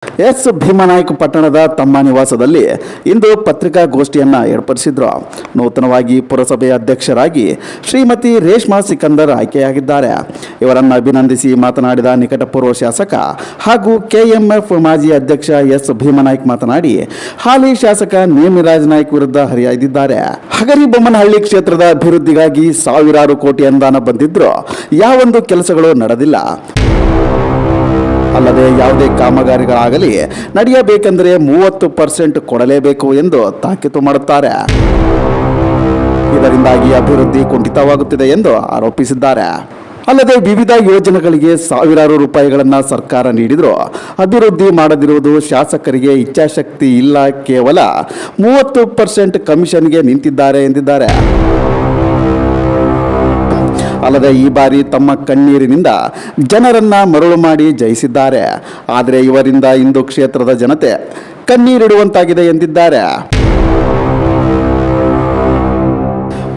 S Bhimanaik ಪಟ್ಟಣದ ತಮ್ಮ ನಿವಾಸದಲ್ಲಿ ಇಂದು ಪತ್ರಿಕಾಗೋಷ್ಠಿಯನ್ನು ಏರ್ಪಡಿಸಿದ್ರು. ನೂತನವಾಗಿ ಪುರಸಭೆ ಅಧ್ಯಕ್ಷರಾಗಿ ಶ್ರೀಮತಿ ರೇಷ್ಮಾ ಸಿಕಂದರ್ ಆಯ್ಕೆಯಾಗಿದ್ದಾರೆ. ಇವರನ್ನು ಅಭಿನಂದಿಸಿ ಮಾತನಾಡಿದ ನಿಕಟಪೂರ್ವ ಶಾಸಕ ಹಾಗೂ ಕೆಎಂಎಫ್ ಮಾಜಿ ಅಧ್ಯಕ್ಷ ಎಸ್ ಭೀಮನಾಯ್ಕ ಮಾತನಾಡಿ, ಹಾಲಿ ಶಾಸಕ ನೇಮಿರಾಜ್ ನಾಯ್ಕ ವಿರುದ್ಧ ಹರಿಹಾಯ್ದಿದ್ದಾರೆ. ಹಗರಿಬೊಮ್ಮನಹಳ್ಳಿ ಕ್ಷೇತ್ರದ ಅಭಿವೃದ್ಧಿಗಾಗಿ ಸಾವಿರಾರು ಕೋಟಿ ಅನುದಾನ ಬಂದಿದ್ರು ಯಾವೊಂದು ಕೆಲಸಗಳು ನಡೆದಿಲ್ಲ. ಅಲ್ಲದೆ ಯಾವುದೇ ಕಾಮಗಾರಿಗಳಾಗಲಿ ನಡೆಯಬೇಕೆಂದರೆ 30% ಕೊಡಲೇಬೇಕು ಎಂದು ತಾಕೀತು ಮಾಡುತ್ತಾರೆ. ಇದರಿಂದಾಗಿ ಅಭಿವೃದ್ಧಿ ಕುಂಠಿತವಾಗುತ್ತಿದೆ ಎಂದು ಆರೋಪಿಸಿದ್ದಾರೆ. ಅಲ್ಲದೆ ವಿವಿಧ ಯೋಜನೆಗಳಿಗೆ ಸಾವಿರಾರು ರೂಪಾಯಿಗಳನ್ನು ಸರ್ಕಾರ ನೀಡಿದರೂ ಅಭಿವೃದ್ಧಿ ಮಾಡದಿರುವುದು ಶಾಸಕರಿಗೆ ಇಚ್ಛಾಶಕ್ತಿ ಇಲ್ಲ, ಕೇವಲ 30% ಕಮಿಷನ್ಗೆ ನಿಂತಿದ್ದಾರೆ ಎಂದಿದ್ದಾರೆ. ಅಲ್ಲದೆ ಈ ಬಾರಿ ತಮ್ಮ ಕಣ್ಣೀರಿನಿಂದ ಜನರನ್ನ ಮರುಳು ಮಾಡಿ ಜಯಿಸಿದ್ದಾರೆ. ಆದರೆ ಇವರಿಂದ ಇಂದು ಕ್ಷೇತ್ರದ ಜನತೆ ಕಣ್ಣೀರಿಡುವಂತಾಗಿದೆ ಎಂದಿದ್ದಾರೆ.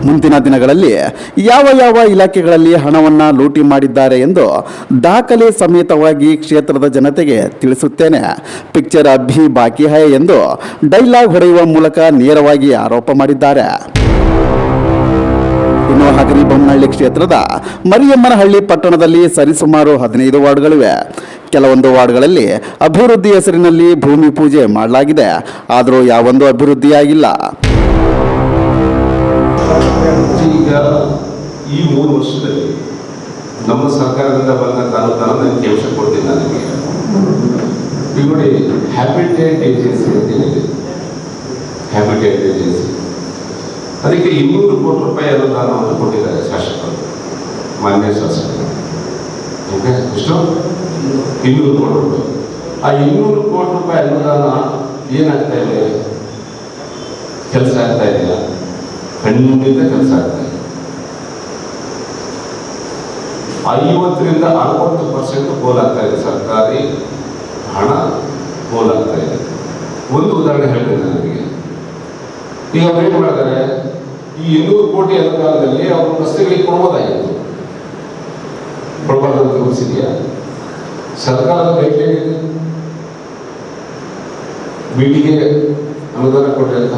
ಮುಂದಿನ ದಿನಗಳಲ್ಲಿ ಯಾವ ಇಲಾಖೆಗಳಲ್ಲಿ ಹಣವನ್ನು ಲೂಟಿ ಮಾಡಿದ್ದಾರೆ ಎಂದು ದಾಖಲೆ ಸಮೇತವಾಗಿ ಕ್ಷೇತ್ರದ ಜನತೆಗೆ ತಿಳಿಸುತ್ತೇನೆ. ಪಿಕ್ಚರ್ ಅಭಿ ಬಾಕಿ ಹೈ ಎಂದು ಡೈಲಾಗ್ ಹೊಡೆಯುವ ಮೂಲಕ ನೇರವಾಗಿ ಆರೋಪ ಮಾಡಿದ್ದಾರೆ. ಇನ್ನು ಹಗರಿಬೊಮ್ಮನಹಳ್ಳಿ ಕ್ಷೇತ್ರದ ಮರಿಯಮ್ಮನಹಳ್ಳಿ ಪಟ್ಟಣದಲ್ಲಿ ಸರಿಸುಮಾರು 15 ವಾರ್ಡ್ಗಳಿವೆ. ಕೆಲವೊಂದು ವಾರ್ಡ್ಗಳಲ್ಲಿ ಅಭಿವೃದ್ಧಿ ಹೆಸರಿನಲ್ಲಿ ಭೂಮಿ ಪೂಜೆ ಮಾಡಲಾಗಿದೆ, ಆದರೂ ಯಾವೊಂದು ಅಭಿವೃದ್ಧಿಯಾಗಿಲ್ಲ. ಈಗ ಈ 3 ವರ್ಷದಲ್ಲಿ ನಮ್ಮ ಸರ್ಕಾರದಿಂದ ಬಂದ ಅನುದಾನ ನನಗೆ ಅಂಶ ಕೊಡ್ತೀನಿ. ನನಗೆ ಈಗ ನೋಡಿ, ಹ್ಯಾಬಿಟೇಟ್ ಏಜೆನ್ಸಿ ಅಂತ ಏನಿದೆ, ಹ್ಯಾಬಿಟೇಟ್ ಏಜೆನ್ಸಿ, ಅದಕ್ಕೆ 200 ಕೋಟಿ ರೂಪಾಯಿ ಅನುದಾನವನ್ನು ಕೊಟ್ಟಿದ್ದಾರೆ ಶಾಸಕರು, ಮಾನ್ಯ ಶಾಸಕರು. ಓಕೆ, ಎಷ್ಟು? 200 ಕೋಟಿ ರೂಪಾಯಿ. ಆ 200 ಕೋಟಿ ರೂಪಾಯಿ ಅನುದಾನ ಏನಾಗ್ತಾ ಇದೆ? ಕೆಲಸ ಆಗ್ತಾ ಇದೆಯಾ? ಖಂಡಿತ ಕೆಲಸ ಆಗ್ತಾ ಇದೆ. 50ರಿಂದ 60% ಪೋಲಾಗ್ತಾ ಇದೆ. ಸರ್ಕಾರಿ ಹಣ ಪೋಲಾಗ್ತಾ ಇದೆ. ಒಂದು ಉದಾಹರಣೆ ಹೇಳ್ತೇನೆ ನನಗೆ. ಈಗ ಅವ್ರು ಏನು ಮಾಡಿದ್ದಾರೆ, ಈ 200 ಕೋಟಿ ಅನುದಾನದಲ್ಲಿ ಅವರು ರಸ್ತೆಗಳಿಗೆ ಕೊಡ್ಬೋದಾಗಿತ್ತು, ಕೊಡಬಾರ್ದಂತ ರೂಲ್ಸಿದೆಯಾ? ಸರ್ಕಾರದ ಗೈಡ್ಲೈನ್ ಇದೆ, ಬಿಡಿಗೆ ಅನುದಾನ ಕೊಟ್ಟರೆ ಅಂತ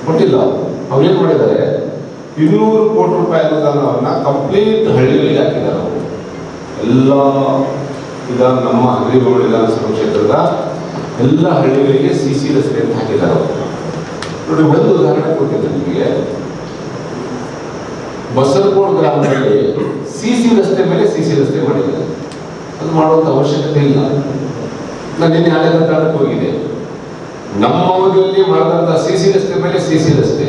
ಕೊಟ್ಟಿಲ್ಲ. ಅವ್ರು ಏನು ಮಾಡಿದ್ದಾರೆ, 200 ಕೋಟಿ ರೂಪಾಯಿ ಅನುದಾನವನ್ನ ಕಂಪ್ಲೀಟ್ ಹಳ್ಳಿಗಳಿಗೆ ಹಾಕಿದ್ದಾರೆ. ಅವರು ಎಲ್ಲ ಈಗ ನಮ್ಮ ಹಗರಿಬೊಮ್ಮನಹಳ್ಳಿ ವಿಧಾನಸಭಾ ಕ್ಷೇತ್ರದ ಎಲ್ಲ ಹಳ್ಳಿಗಳಿಗೆ CC ರಸ್ತೆ ಅಂತ ಹಾಕಿದ್ದಾರೆ ಅವರು. ನೋಡಿ, ಒಂದು ಉದಾಹರಣೆ ಕೊಟ್ಟಿದ್ದಾರೆ ನಿಮಗೆ. ಬಸರಕೋಡ್ ಗ್ರಾಮದಲ್ಲಿ CC ರಸ್ತೆ ಮೇಲೆ CC ರಸ್ತೆ ಮಾಡಿದ್ದಾರೆ. ಅದು ಮಾಡುವಂತ ಅವಶ್ಯಕತೆ ಇಲ್ಲ. ನಾನು ನಿನ್ನೆ ಹಳೆಯ ತಾಲೂಕು ಹೋಗಿದೆ. ನಮ್ಮ ಅವಧಿಯಲ್ಲಿ ಮಾಡಿದಂತ CC ರಸ್ತೆ ಮೇಲೆ CC ರಸ್ತೆ.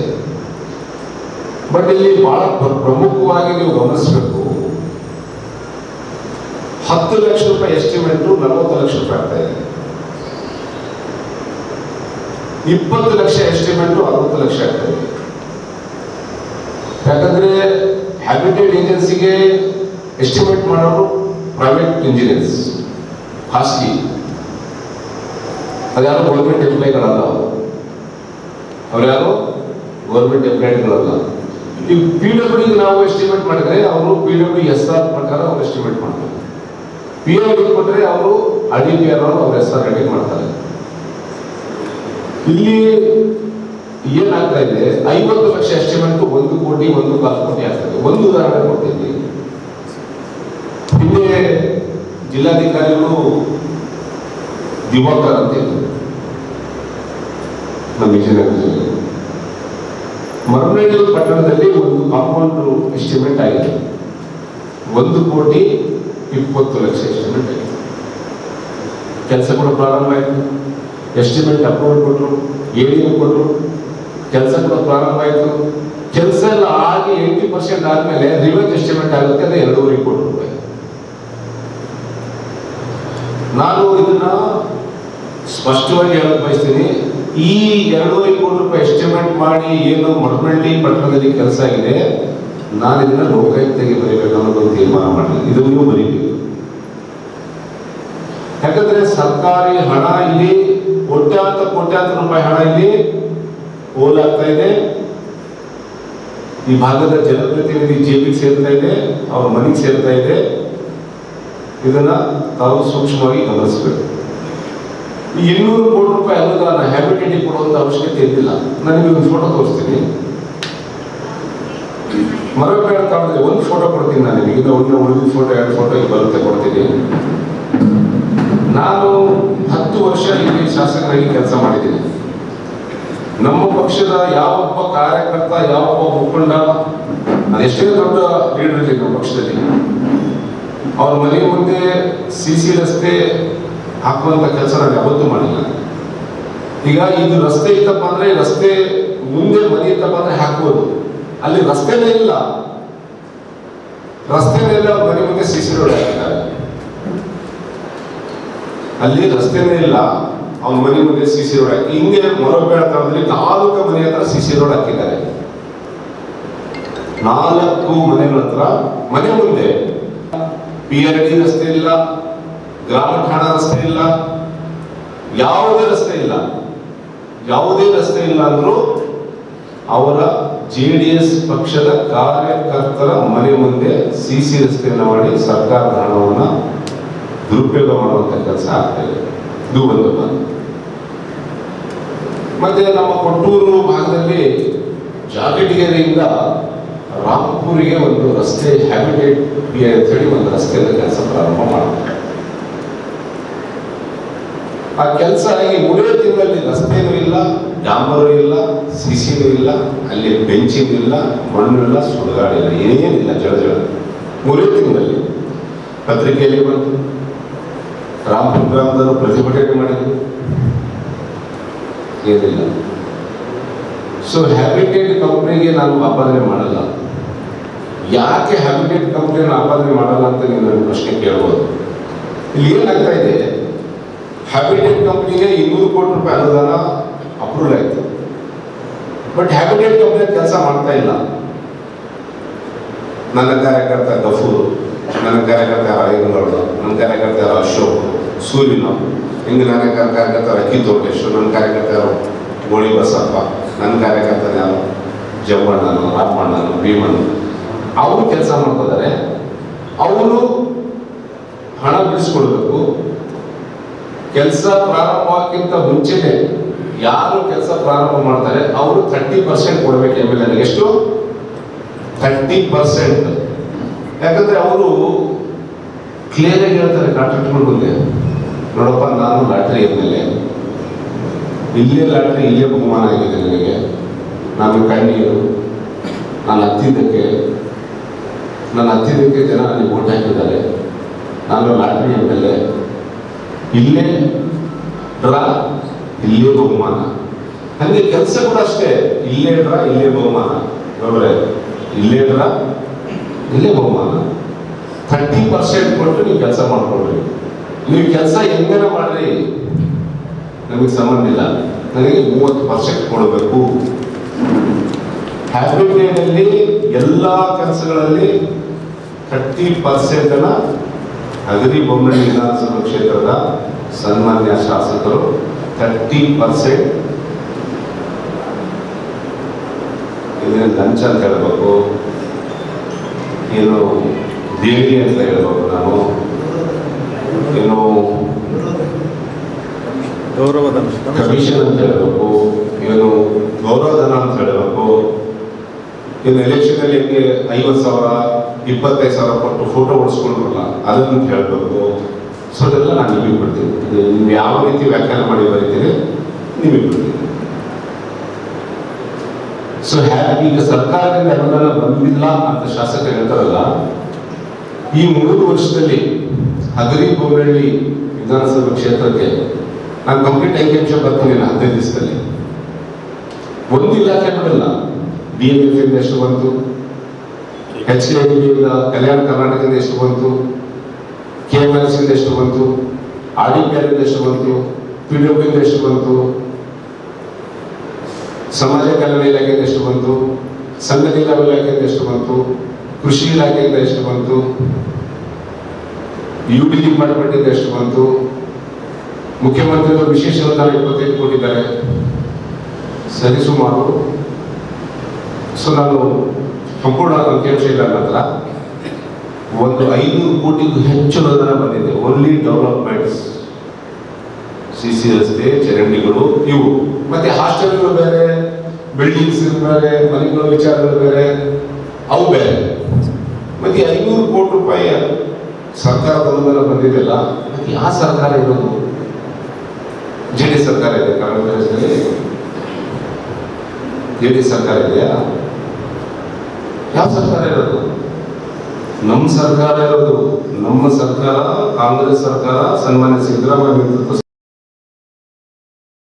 ಬಟ್ ಇಲ್ಲಿ ಬಹಳ ಪ್ರಮುಖವಾಗಿ ನೀವು ಗಮನಿಸಬೇಕು, 10 ಲಕ್ಷ ರೂಪಾಯಿ ಎಸ್ಟಿಮೇಟ್ 40 ಲಕ್ಷ ರೂಪಾಯಿ ಆಗ್ತಾ ಇದೆ. 20 ಲಕ್ಷ ಎಸ್ಟಿಮೇಟ್ 60 ಲಕ್ಷ ಆಗ್ತಾ ಇದೆ. ಯಾಕಂದ್ರೆ ಹ್ಯಾಬಿಟೇಟ್ ಏಜೆನ್ಸಿಗೆ ಎಸ್ಟಿಮೇಟ್ ಮಾಡೋರು ಪ್ರೈವೇಟ್ ಇಂಜಿನಿಯರ್ಸ್, ಖಾಸಗಿ, ಅದ್ಯಾರು ಗೌರ್ಮೆಂಟ್ ಎಂಪ್ಲಾಯಿಗಳಲ್ಲ. ಅವ್ರ್ಯಾರು ಗೌರ್ಮೆಂಟ್ ಎಂಪ್ಲಾಯಿಗಳಲ್ಲ. ಈ PWD ನಾವು ಎಸ್ಟಿಮೇಟ್ ಮಾಡಿದ್ರೆ ಅವರು PWSR ಪ್ರಕಾರ ಅವ್ರು ಎಸ್ಟಿಮೇಟ್ ಮಾಡ್ತಾರೆ. PWD ಕೊಟ್ಟರೆ ಅವರು RDPR ಅವ್ರ SR ರೆಡಿ ಮಾಡ್ತಾರೆ. ಇಲ್ಲಿ ಏನಾಗ್ತಾ ಇದೆ, 50 ಲಕ್ಷ ಎಸ್ಟಿಮೇಟ್ 1 ಕೋಟಿ 1.25 ಕೋಟಿ ಆಗ್ತದೆ. ಒಂದು ಉದಾಹರಣೆ ಕೊಡ್ತೀನಿ. ಹಿಂದೆ ಜಿಲ್ಲಾಧಿಕಾರಿಗಳು ದಿವಾಕರ್ ಅಂತ ಇದ್ದಾರೆ ನಮ್ಮ ವಿಜಯನಗರ ಜಿಲ್ಲೆ. ಮರನಹಳ್ಳಿ ಪಟ್ಟಣದಲ್ಲಿ ಒಂದು ಕಾಂಪೌಂಡ್ ಎಸ್ಟಿಮೇಟ್ ಆಗಿದೆ, 1 ಕೋಟಿ 20 ಲಕ್ಷ ಎಸ್ಟಿಮೇಟ್ ಆಗಿದೆ. ಕೆಲಸ ಕೂಡ ಪ್ರಾರಂಭ ಆಯಿತು. ಎಸ್ಟಿಮೇಟ್ ಅಪ್ರೂವಲ್ ಕೊಟ್ಟರು, ADM ಕೊಟ್ಟರು, ಕೆಲಸ ಕೂಡ ಪ್ರಾರಂಭ ಆಯಿತು. ಕೆಲಸ ಎಲ್ಲ ಆಗಿ 80% ಆದ್ಮೇಲೆ ರಿವೈಸ್ ಎಸ್ಟಿಮೇಟ್ ಆಗುತ್ತೆ, ಅದು 2.5 ಕೋಟಿ ರೂಪಾಯಿ. ನಾನು ಇದನ್ನ ಸ್ಪಷ್ಟವಾಗಿ ಹೇಳಕ್ ಬಯಸ್ತೀನಿ. ಈ 2.5 ಕೋಟಿ ರೂಪಾಯಿ ಎಸ್ಟಿಮೇಟ್ ಮಾಡಿ ಏನು ಮರನಹಳ್ಳಿ ಪಟ್ಟಣದಲ್ಲಿ ಕೆಲಸ ಆಗಿದೆ, ನಾನು ಇದನ್ನ ಲೋಕಾಯುಕ್ತಗೆ ಬರೀಬೇಕು ಅನ್ನೋದೊಂದು ತೀರ್ಮಾನ ಮಾಡಿದ್ದೀನಿ. ಇದು ನೀವು ಬರೀಬೇಕು. ಯಾಕಂದ್ರೆ ಸರ್ಕಾರಿ ಹಣ ಇಲ್ಲಿ ಕೋಟ್ಯಾಂತರ ರೂಪಾಯಿ ಹಣ ಇಲ್ಲಿ ಪೋಲಾಗ್ತಾ ಇದೆ. ಈ ಭಾಗದ ಜನಪ್ರತಿನಿಧಿ ಜೇಬಿಗೆ ಸೇರ್ತಾ ಇದೆ, ಅವ್ರ ಮನೆಗೆ ಸೇರ್ತಾ ಇದೆ. ಇದನ್ನ ತಾವು ಸೂಕ್ಷ್ಮವಾಗಿ ಗಮನಿಸಬೇಕು. 200 ಕೋಟಿ ರೂಪಾಯಿ ಅನುದಾನ ಹ್ಯಾಬಿಟೇಟಿಗೆ ಕೊಡುವಂತ ಅವಶ್ಯಕತೆ ಇದ್ದಿಲ್ಲ. ನನಗೆ ಒಂದು ಫೋಟೋ ತೋರಿಸ್ತೀನಿ. ಮರಬೇಡ ತಾಳದಲ್ಲಿ ಒಂದು ಫೋಟೋ ಕೊಡ್ತೀನಿ ನಾನು ನಿಮಗೆ. ಈಗ ಉಳಿದ ಫೋಟೋ 2 ಫೋಟೋ ಬರುತ್ತೆ, ಕೊಡ್ತೀನಿ. ನಾನು 10 ವರ್ಷ ಇಲ್ಲಿ ಶಾಸಕರಾಗಿ ಕೆಲಸ ಮಾಡಿದ್ದೀನಿ. ನಮ್ಮ ಪಕ್ಷದ ಯಾವೊಬ್ಬ ಕಾರ್ಯಕರ್ತ, ಯಾವೊಬ್ಬ ಮುಖಂಡ, ಅದೆಷ್ಟೇ ದೊಡ್ಡ ಲೀಡರ್ ಇರಲಿ ನಮ್ಮ ಪಕ್ಷದಲ್ಲಿ, ಅವ್ರ ಮನೆ ಮುಂದೆ CC ರಸ್ತೆ ಹಾಕುವಂತ ಕೆಲಸ ನಾನು ಯಾವತ್ತೂ ಮಾಡಿಲ್ಲ. ಈಗ ಇದು ರಸ್ತೆ ಇತ್ತಪ್ಪ ಅಂದ್ರೆ, ರಸ್ತೆ ಮುಂದೆ ಮನೆ ಇತ್ತಪ್ಪ ಅಂದ್ರೆ ಹಾಕ್ಬೋದು. ಅಲ್ಲಿ ರಸ್ತೆನೇ ಇಲ್ಲ, ಅವ್ರ ಮನೆ ಮುಂದೆ CC ರೋಡ್ ಹಾಕಿದ್ದಾರೆ. ಅಲ್ಲಿ ರಸ್ತೆನೇ ಇಲ್ಲ, ಅವ್ನ ಮನೆ ಮುಂದೆ CC ರೋಡ್ ಹಾಕಿ, ಹಿಂಗೆ ಮೊರಬೇಡ ತಳದಲ್ಲಿ 4 ಮನೆ ಹತ್ರ CC ರೋಡ್ ಹಾಕಿದ್ದಾರೆ. 4 ಮನೆಗಳ ಹತ್ರ ಮನೆ ಮುಂದೆ PRD ರಸ್ತೆ ಇಲ್ಲ, ಗ್ರಾಮ ಠಾಣಾ ರಸ್ತೆ ಇಲ್ಲ, ಯಾವುದೇ ರಸ್ತೆ ಇಲ್ಲ ಅಂದ್ರೂ ಅವರ JDS ಪಕ್ಷದ ಕಾರ್ಯಕರ್ತರ ಮನೆ ಮುಂದೆ CC ರಸ್ತೆಯನ್ನು ಮಾಡಿ ಸರ್ಕಾರದ ಹಣವನ್ನು ದುರುಪಯೋಗ ಮಾಡುವಂತ ಕೆಲಸ ಆಗ್ತದೆ. ಇದು ಒಂದು ಮಾತು. ಮತ್ತೆ ನಮ್ಮ ಕೊಟ್ಟೂರು ಭಾಗದಲ್ಲಿ ಜಾಗಟಿಗೆರೆಯಿಂದ ರಾಂಪುರಿಗೆ ಒಂದು ರಸ್ತೆ ಹ್ಯಾಬಿಟೇಟ್ ಅಂತ ಹೇಳಿ ಒಂದು ರಸ್ತೆಯ ಕೆಲಸ ಪ್ರಾರಂಭ ಮಾಡ್ತಾರೆ. ಆ ಕೆಲಸ ಆಗಿ 3 ತಿಂಗಳಲ್ಲಿ ರಸ್ತೆನೂ ಇಲ್ಲ, ಡಾಂಬರು ಇಲ್ಲ, CCನೂ ಇಲ್ಲ, ಅಲ್ಲಿ ಬೆಂಚಿನೂ ಇಲ್ಲ, ಮಣ್ಣು ಇಲ್ಲ, ಸುಡುಗಾಡಿಲ್ಲ, ಏನೇನಿಲ್ಲ, ಜಳ 3 ತಿಂಗಳಲ್ಲಿ ಪತ್ರಿಕೆಯಲ್ಲಿ ಬಂತು. ರಾಮಪುರ ಗ್ರಾಮದವರು ಪ್ರತಿಭಟನೆ ಮಾಡಿದ್ರು, ಏನಿಲ್ಲ. ಸೊ ಹ್ಯಾಬಿಟೇಟ್ ಕಂಪ್ನಿಗೆ ನಾನು ಆಪಾದನೆ ಮಾಡಲ್ಲ. ಯಾಕೆ ಹ್ಯಾಬಿಟೇಟ್ ಕಂಪ್ನಿಯನ್ನು ಆಪಾದನೆ ಮಾಡಲ್ಲ ಅಂತ ನೀವು ನನ್ನ ಪ್ರಶ್ನೆ ಕೇಳ್ಬೋದು. ಇಲ್ಲಿ ಏನಾಗ್ತಾ ಇದೆ, ಹ್ಯಾಬಿಟೇಟ್ ಕಂಪ್ನಿಗೆ 200 ಕೋಟಿ ರೂಪಾಯಿ ಅನುದಾನ ಅಪ್ರೂವಲ್ ಆಯಿತು. ಬಟ್ ಹ್ಯಾಬಿಟೇಟ್ ಕಂಪ್ನಿ ಕೆಲಸ ಮಾಡ್ತಾ ಇಲ್ಲ. ನನ್ನ ಕಾರ್ಯಕರ್ತ ಗಫೂರ್, ನನ್ನ ಕಾರ್ಯಕರ್ತ ಐನಗೌಡ, ನನ್ನ ಕಾರ್ಯಕರ್ತ ಅಶೋಕ್, ಸೂರ್ಯನ, ಹಿಂಗೆ ನನ್ನ ಕಾರ್ಯಕರ್ತ ಅಕ್ಕಿ ತೋಟೇಶ್ವರ್, ನನ್ನ ಕಾರ್ಯಕರ್ತ ಗೋಳಿ ಬಸಪ್ಪ, ನನ್ನ ಕಾರ್ಯಕರ್ತ ಯಾರು ಜವ್ವಣ್ಣನು, ರಾಮಣ್ಣನು, ಭೀಮಣ್ಣ, ಅವರು ಕೆಲಸ ಮಾಡ್ತಿದ್ದಾರೆ. ಅವರು ಹಣ ಬಿಡಿಸ್ಕೊಳ್ಬೇಕು. ಕೆಲಸ ಪ್ರಾರಂಭಕ್ಕಿಂತ ಮುಂಚೆನೆ ಯಾರು ಕೆಲಸ ಪ್ರಾರಂಭ ಮಾಡ್ತಾರೆ ಅವರು 30% ಕೊಡ್ಬೇಕು MLA. ಎಷ್ಟು? 30%. ಯಾಕಂದ್ರೆ ಅವರು ಕ್ಲಿಯರ್ ಆಗಿ ಹೇಳ್ತಾರೆ ಕಾಂಟ್ರಾಕ್ಟ್ಗಳ ಮುಂದೆ, ನೋಡಪ್ಪ ನಾನು ಲಾಟ್ರಿ MLA, ಇಲ್ಲೇ ಲಾಟ್ರಿ, ಇಲ್ಲೇ ಬಹುಮಾನ ಆಗಿದೆ ನನಗೆ, ನಾನು ಕಣ್ಣೀರು, ನಾನು ಹತ್ತಿದ್ದಕ್ಕೆ ಜನ ಅಲ್ಲಿ ಓಟ್ ಹಾಕಿದ್ದಾರೆ, ನಾನು ಲಾಟ್ರಿ MLA, ಇಲ್ಲೇ ಡ್ರಾ, ಇಲ್ಲೇ ಬಹುಮಾನ. ಹಂಗೆ ಕೆಲಸ ಕೂಡ ಅಷ್ಟೇ, ಇಲ್ಲೇ ಡ್ರಾ, ಇಲ್ಲೇ ಬಹುಮಾನ. ನೋಡ್ರೆ, ಇಲ್ಲೇ ಡ್ರಾ, ಇಲ್ಲೇ ಬಹುಮಾನ. 30% ಕೊಟ್ಟು ನೀವು ಕೆಲಸ ಮಾಡ್ಕೊಳ್ರಿ. ನೀವು ಕೆಲಸ ಹೆಂಗನ ಮಾಡ್ರಿ, ನಮಗೆ ಸಂಬಂಧ ಇಲ್ಲ, ನನಗೆ 30% ಕೊಡಬೇಕು. ಹ್ಯಾಬಿಟೇಟಲ್ಲಿ ಎಲ್ಲ ಕೆಲಸಗಳಲ್ಲಿ 30% ಹಗರಿ ಬೊಮ್ಮನಹಳ್ಳಿ ವಿಧಾನಸಭಾ ಕ್ಷೇತ್ರದ ಸನ್ಮಾನ್ಯ ಶಾಸಕರು 30% ಇದನ್ನ ಲಂಚ ಅಂತ ಹೇಳಬೇಕು, ಏನು ದೇಣಿಗೆ ಅಂತ ಹೇಳ್ಬೇಕು, ನಾನು ಏನು ಕಮಿಷನ್ ಅಂತ ಹೇಳಬೇಕು, ಏನು ಗೌರವಧನ ಅಂತ ಹೇಳಬೇಕು, ಇನ್ನು ಎಲೆಕ್ಷನ್ ಅಲ್ಲಿ 50,000 25,000 ಕೊಟ್ಟು ಫೋಟೋ ಓಡಿಸ್ಕೊಂಡ್ರಲ್ಲ ಅದನ್ನು ಹೇಳಬೇಕು. ಸೊ ಅದೆಲ್ಲ ನಾನು ನಿಮಗೆ ಬಿಡ್ತೀನಿ. ನೀವು ಯಾವ ರೀತಿ ವ್ಯಾಖ್ಯಾನ ಮಾಡಿ ಬರೀತೀರಿ ನಿಮಗೆ ಬಿಡ್ತೀನಿ. ಸೊ ಈಗ ಸರ್ಕಾರದಿಂದ ಅನುದಾನ ಬಂದಿಲ್ಲ ಅಂತ ಶಾಸಕರು ಹೇಳ್ತಾರಲ್ಲ, ಈ 3 ವರ್ಷದಲ್ಲಿ ಹಗರಿ ಬೊಮ್ಮನಹಳ್ಳಿ ವಿಧಾನಸಭಾ ಕ್ಷೇತ್ರಕ್ಕೆ ನಾನು ಕಂಪ್ಲೀಟ್ ಅಂಕಿಅಂಶ ಬರ್ತೀನಿ 15 ದಿವಸದಲ್ಲಿ. ಒಂದು ಇಲಾಖೆ ಬಿಡಲ್ಲ. BMF ಇಂದ ಎಷ್ಟು ಬಂತು, HKIB ಇಂದ ಕಲ್ಯಾಣ ಕರ್ನಾಟಕದಿಂದ ಎಷ್ಟು ಬಂತು, KMRC ಇಂದ ಎಷ್ಟು ಬಂತು, RDPR ಇಂದ ಎಷ್ಟು ಬಂತು, PWD ಇಂದ ಎಷ್ಟು ಬಂತು, ಸಮಾಜ ಕಲ್ಯಾಣ ಇಲಾಖೆಯಿಂದ ಎಷ್ಟು ಬಂತು, ಸಂಘ ಇಲಾಖೆಯಿಂದ ಎಷ್ಟು ಬಂತು, ಕೃಷಿ ಇಲಾಖೆಯಿಂದ ಎಷ್ಟು ಬಂತು, UD ಡಿಪಾರ್ಟ್ಮೆಂಟ್ ಇಂದ ಎಷ್ಟು ಬಂತು, ಮುಖ್ಯಮಂತ್ರಿಗಳು ವಿಶೇಷ ಅನುದಾನ 25 ಕೊಟ್ಟಿದ್ದಾರೆ ಸರಿಸುಮಾರು. ಸೊ ನಾನು ಸಂಪೂರ್ಣ ಅಂಕಿಅಂಶ ಇಲ್ಲ ನಂತರ ಒಂದು 500 ಕೋಟಿಗೂ ಹೆಚ್ಚು ಅನುದಾನ ಬಂದಿದೆ. Only developments. CC ರಸ್ತೆ, ಚರಂಡಿಗಳು ಇವು, ಮತ್ತೆ ಹಾಸ್ಟೆಲ್ಗಳು ಬೇರೆ, ಬಿಲ್ಡಿಂಗ್ಸ್ ಬೇರೆ, ಮನೆಗಳ ವಿಚಾರಗಳು ಬೇರೆ, ಅವು ಬೇರೆ. ಮತ್ತೆ 500 ಕೋಟಿ ರೂಪಾಯಿ ಸರ್ಕಾರದ ಅನುದಾನ ಬಂದಿದೆಯಲ್ಲ, ಅದು ಯಾವ ಸರ್ಕಾರ ಇರೋದು? JD ಸರ್ಕಾರ ಇದೆ ಕರ್ನಾಟಕದಲ್ಲಿ, JD ಸರ್ಕಾರ ಇದೆಯಾ? ಯಾವ ಸರ್ಕಾರ ಇರೋದು? ನಮ್ಮ ಸರ್ಕಾರ ಇರೋದು. ನಮ್ಮ ಸರ್ಕಾರ, ಕಾಂಗ್ರೆಸ್ ಸರ್ಕಾರ, ಸನ್ಮಾನ್ಯ ಸಿದ್ದರಾಮಯ್ಯ ನೇತೃತ್ವ